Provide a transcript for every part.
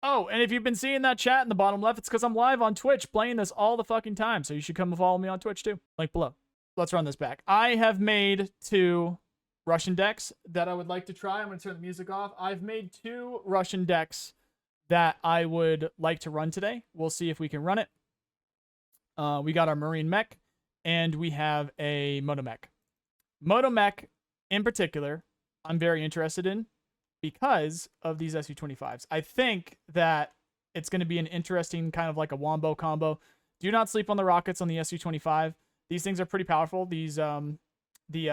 Oh, and if you've been seeing that chat in the bottom left, it's because I'm live on Twitch playing this all the fucking time. So you should come and follow me on Twitch too. Link below. Let's run this back. I have made 2 Russian decks that I would like to try. I'm going to turn the music off. I've made 2 Russian decks that I would like to run today. We'll see if we can run it. We got our Marine Mech, and we have a Moto Mech. Moto Mech, in particular, I'm very interested in because of these SU-25s. I think that it's going to be an interesting kind of like a wombo combo. Do not sleep on the rockets on the SU-25. These things are pretty powerful. These the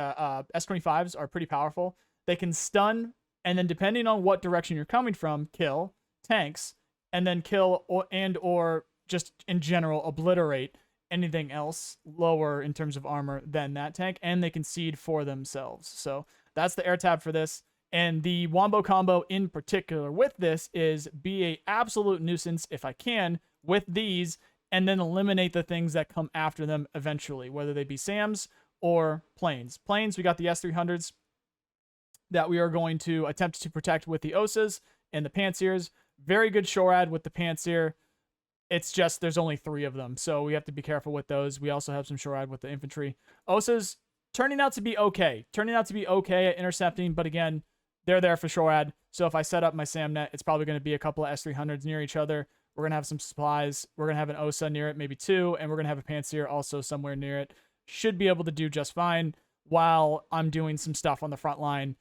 S-25s are pretty powerful. They can stun, and then depending on what direction you're coming from, kill tanks, and then kill or just in general obliterate anything else lower in terms of armor than that tank, and they can seed for themselves. So that's the air tab for this. And the wombo combo in particular with this is be a absolute nuisance if I can with these, and then eliminate the things that come after them eventually, whether they be SAMs or planes. Planes, we got the S-300s that we are going to attempt to protect with the OSAs and the Pantsirs. Very good shore with the Pantsir. It's just there's only 3 of them, so we have to be careful with those. We also have some shore with the infantry. OSAs turning out to be okay. Turning out to be okay at intercepting, but again, they're there for shore. So if I set up my SAMnet, it's probably going to be a couple of S-300s near each other. We're going to have some supplies. We're going to have an OSA near it, maybe 2, and we're going to have a Pantsir also somewhere near it. Should be able to do just fine while I'm doing some stuff on the front line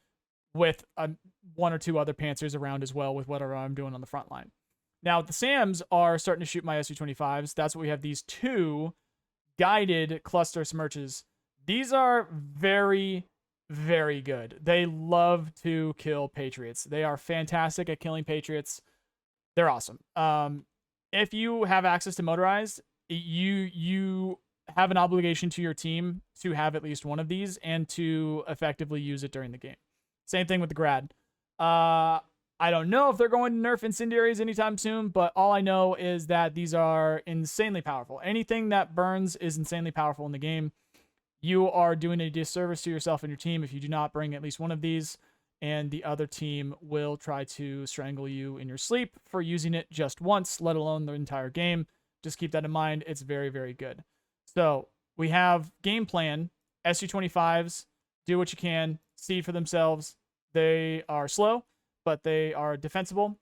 with 1 or 2 other Pantsers around as well with whatever I'm doing on the front line. Now, the SAMs are starting to shoot my SU-25s. That's what we have, these 2 guided cluster smirches. These are very, very good. They love to kill Patriots. They are fantastic at killing Patriots. They're awesome. If you have access to motorized, you have an obligation to your team to have at least one of these and to effectively use it during the game. Same thing with the grad. I don't know if they're going to nerf incendiaries anytime soon, but all I know is that these are insanely powerful. Anything that burns is insanely powerful in the game. You are doing a disservice to yourself and your team if you do not bring at least one of these, and the other team will try to strangle you in your sleep for using it just once, let alone the entire game. Just keep that in mind. It's very, very good. So we have game plan. SU-25s, do what you can, seed for themselves. They are slow, but they are defensible.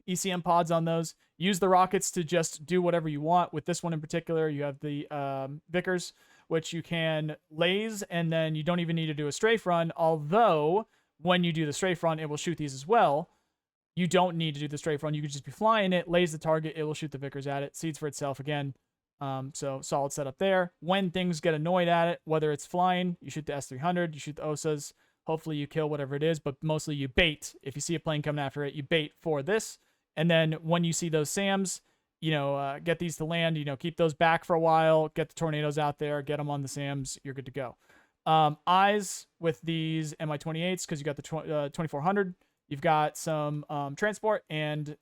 ECM pods on those. Use the rockets to just do whatever you want. With this one in particular, you have the Vickers, which you can laze, and then you don't even need to do a strafe run, although when you do the strafe run, it will shoot these as well. You don't need to do the strafe run. You could just be flying it, laze the target, it will shoot the Vickers at it, seeds for itself again. So solid setup there. When things get annoyed at it, whether it's flying, you shoot the S-300, you shoot the OSAs, hopefully you kill whatever it is, but mostly you bait. If you see a plane coming after it, you bait for this. And then when you see those SAMs, get these to land, keep those back for a while, get the tornadoes out there, get them on the SAMs, you're good to go. Eyes with these Mi-28s, because you got the 2400. You've got some transport and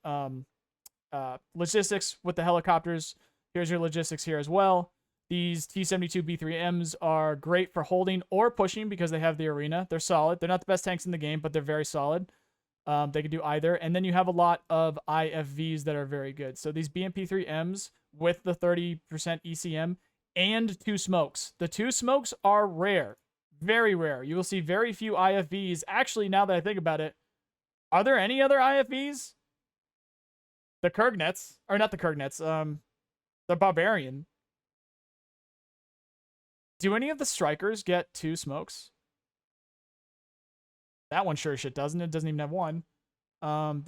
logistics with the helicopters. Here's your logistics here as well. These T-72B3Ms are great for holding or pushing because they have the arena. They're solid. They're not the best tanks in the game, but they're very solid. They can do either. And then you have a lot of IFVs that are very good. So these BMP3Ms with the 30% ECM and 2 smokes. The 2 smokes are rare. Very rare. You will see very few IFVs. Actually, now that I think about it, are there any other IFVs? The Kurgnets. Or not the Kurgnets. The Barbarian. Do any of the Strikers get 2 smokes? That one sure as shit doesn't. It doesn't even have 1. I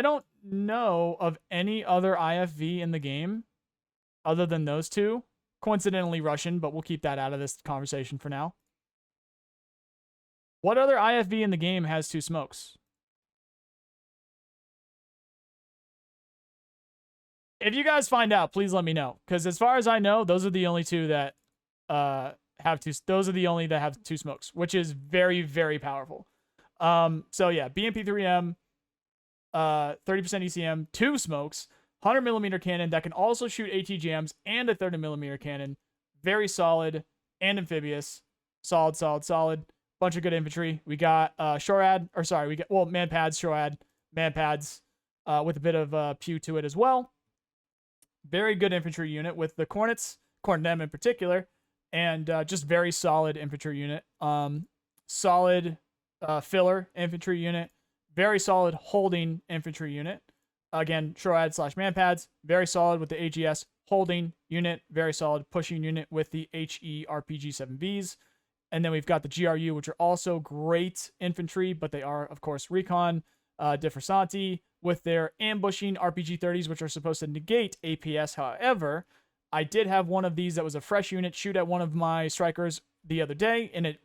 don't know of any other IFV in the game other than those 2. Coincidentally Russian, but we'll keep that out of this conversation for now. What other IFV in the game has 2 smokes? If you guys find out, please let me know. Because as far as I know, those are the only 2 that have 2. Those are the only that have 2 smokes, which is very, very powerful. So yeah, BMP3M, 30% ECM, 2 smokes, 100mm cannon that can also shoot ATGMs, and a 30mm cannon. Very solid and amphibious. Solid, solid, solid. bunch of good infantry. We got Shorad, or sorry, we got, well, man pads, Shorad, man pads, with a bit of pew to it as well. Very good infantry unit with the Cornets, Cornetem in particular, and just very solid infantry unit. Solid filler infantry unit, very solid holding infantry unit. Again, Shorad / man pads, very solid with the AGS holding unit, very solid pushing unit with the HE RPG 7Vs. And then we've got the GRU, which are also great infantry, but they are, of course, recon, Differsanti, with their ambushing RPG 30s, which are supposed to negate APS. However, I did have one of these that was a fresh unit shoot at one of my strikers the other day, and it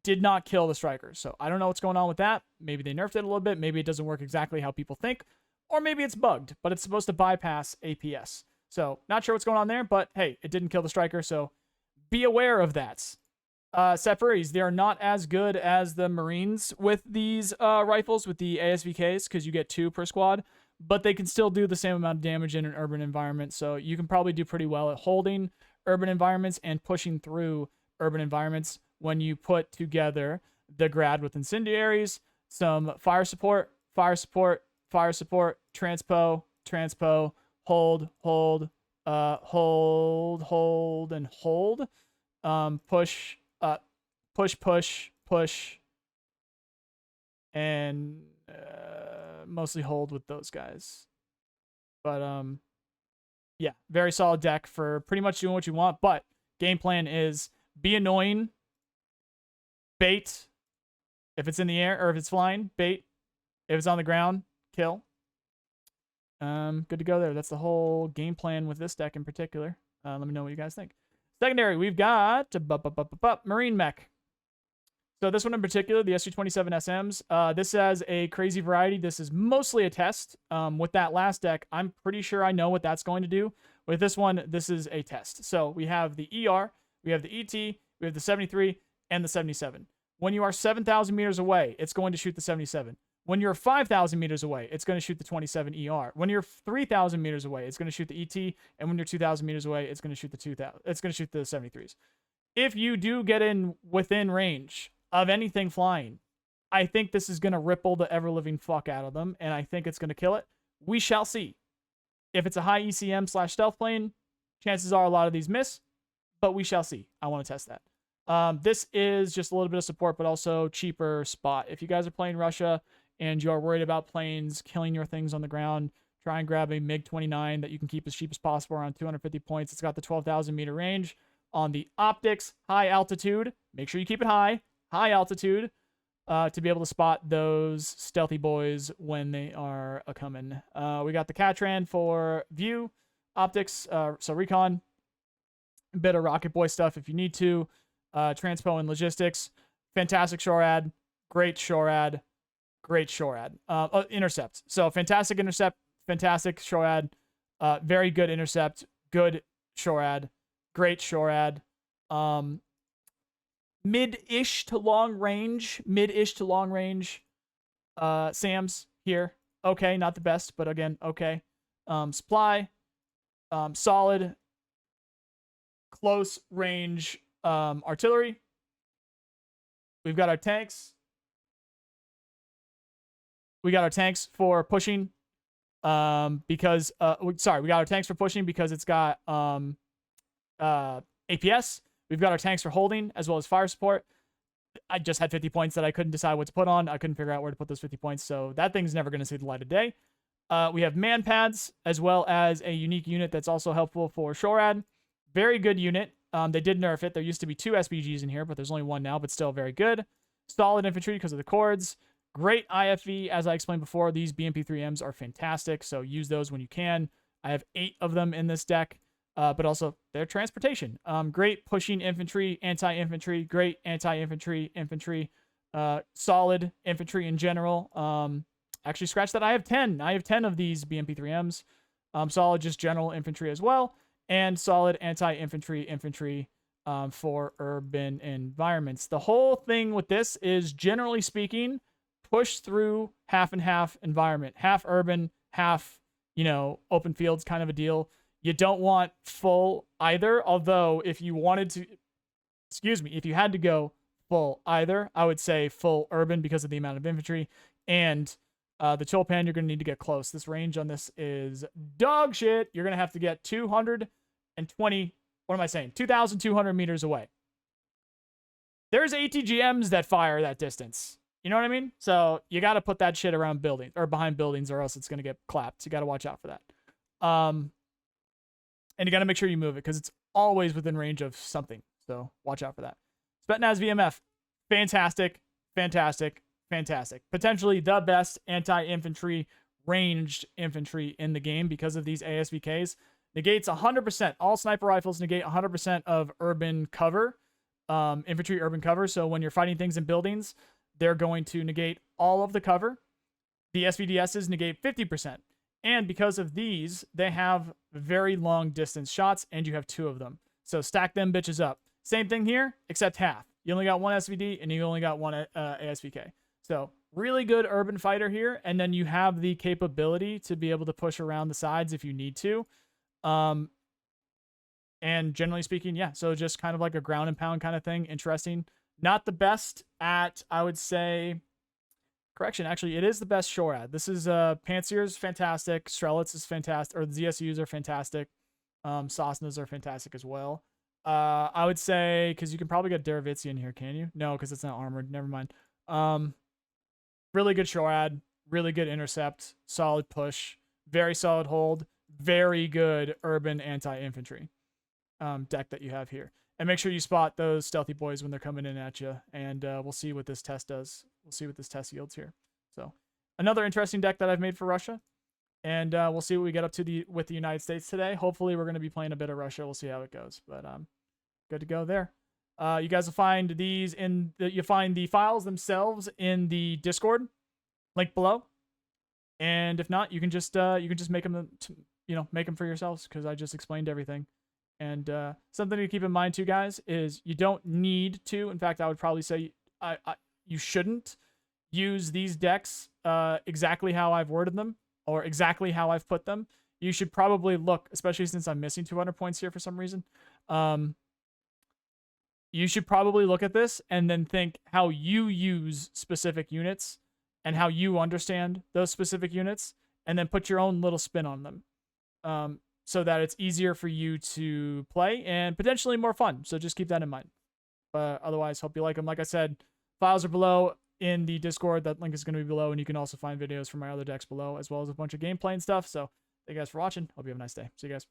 did not kill the strikers. So I don't know what's going on with that. Maybe they nerfed it a little bit. Maybe it doesn't work exactly how people think. Or maybe it's bugged, but it's supposed to bypass APS. So not sure what's going on there, but hey, it didn't kill the striker, so be aware of that. Separis, they are not as good as the Marines with these rifles, with the ASVKs, because you get 2 per squad, but they can still do the same amount of damage in an urban environment, so you can probably do pretty well at holding urban environments and pushing through urban environments when you put together the Grad with incendiaries, some fire support, transpo, hold, and hold. Push, and mostly hold with those guys. But yeah, very solid deck for pretty much doing what you want. But game plan is be annoying, bait if it's in the air, or if it's flying, bait. If it's on the ground, kill. Good to go there. That's the whole game plan with this deck in particular. Let me know what you guys think. Secondary, we've got Marine Mech. So this one in particular, the SU-27 SMs, this has a crazy variety. This is mostly a test. With that last deck, I'm pretty sure I know what that's going to do. With this one, this is a test. So we have the ER, we have the ET, we have the 73, and the 77. When you are 7,000 meters away, it's going to shoot the 77. When you're 5,000 meters away, it's going to shoot the 27 ER. When you're 3,000 meters away, it's going to shoot the ET, and when you're 2,000 meters away, it's going to shoot the 2,000. It's going to shoot the 73s. If you do get in within range of anything flying, I think this is going to ripple the ever-living fuck out of them, and I think it's going to kill it. We shall see. If it's a high ECM / stealth plane, chances are a lot of these miss, but we shall see. I want to test that. This is just a little bit of support, but also cheaper spot. If you guys are playing Russia and you're worried about planes killing your things on the ground, try and grab a MiG-29 that you can keep as cheap as possible, around 250 points. It's got the 12,000 meter range. On the optics, high altitude. Make sure you keep it high altitude, to be able to spot those stealthy boys when they are a-coming. We got the Catran for view, optics, so recon, a bit of Rocket Boy stuff if you need to, transpo and logistics, fantastic Shorad, great Shorad, intercept. So fantastic intercept, fantastic Shorad, very good intercept, good Shorad, great Shorad, mid-ish to long range, SAMs here. Okay, not the best, but again, okay. Supply, solid, close range artillery. We've got our tanks. We got our tanks for pushing, because we got our tanks for pushing because it's got APS. We've got our tanks for holding as well as fire support. I just had 50 points that I couldn't decide what to put on. I couldn't figure out where to put those 50 points, so that thing's never going to see the light of day. We have man pads as well as a unique unit that's also helpful for Shorad. Very good unit. They did nerf it. There used to be 2 SPGs in here, but there's only 1 now, but still very good. Solid infantry because of the cords. Great IFV. As I explained before, these BMP-3Ms are fantastic, so use those when you can. I have 8 of them in this deck, but also their transportation. Great pushing infantry, anti-infantry, great anti-infantry, infantry, solid infantry in general. Actually, scratch that. I have 10. I have 10 of these BMP-3Ms. Solid just general infantry as well, and solid anti-infantry, infantry for urban environments. The whole thing with this is, generally speaking, push through half and half environment, half urban, half, open fields kind of a deal. You don't want full either, although if you wanted to, if you had to go full either. I would say full urban because of the amount of infantry. And the Chulpan, you're going to need to get close. This range on this is dog shit. You're going to have to get 220, what am I saying? 2,200 meters away. There's ATGMs that fire that distance. You know what I mean? So you got to put that shit around buildings or behind buildings or else it's going to get clapped. So you got to watch out for that. And you got to make sure you move it because it's always within range of something. So watch out for that. Spetsnaz VMF. Fantastic. Fantastic. Fantastic. Potentially the best anti-infantry ranged infantry in the game because of these ASVKs. Negates 100%. All sniper rifles negate 100% of urban cover. Infantry urban cover. So when you're fighting things in buildings, they're going to negate all of the cover. The SVDSs negate 50%. And because of these, they have very long distance shots, and you have 2 of them. So stack them bitches up. Same thing here, except half. You only got 1 SVD, and you only got 1 ASVK. So really good urban fighter here, and then you have the capability to be able to push around the sides if you need to. And generally speaking, yeah, so just kind of like a ground and pound kind of thing. Interesting. Not the best at, I would say, correction, actually, it is the best SHORAD. This is Pantsir's fantastic, Strelitz is fantastic, or the ZSUs are fantastic. Sosnas are fantastic as well. I would say, because you can probably get Deravitsi in here, can you? No, because it's not armored. Never mind. Really good SHORAD, really good intercept, solid push, very solid hold, very good urban anti-infantry deck that you have here. And make sure you spot those stealthy boys when they're coming in at you. And we'll see what this test does. We'll see what this test yields here. So another interesting deck that I've made for Russia. And we'll see what we get up to with the United States today. Hopefully we're going to be playing a bit of Russia. We'll see how it goes. But good to go there. You guys will find these you find the files themselves in the Discord link below. And if not, you can just make them make them for yourselves because I just explained everything. And something to keep in mind too, guys, is you don't need to. In fact, I would probably say you shouldn't use these decks exactly how I've worded them or exactly how I've put them. You should probably look, especially since I'm missing 200 points here for some reason. You should probably look at this and then think how you use specific units and how you understand those specific units, and then put your own little spin on them. So that it's easier for you to play and potentially more fun. So just keep that in mind. But otherwise, hope you like them. Like I said, files are below in the Discord. That link is going to be below, and you can also find videos from my other decks below, as well as a bunch of gameplay and stuff. So thank you guys for watching. Hope you have a nice day. See you guys.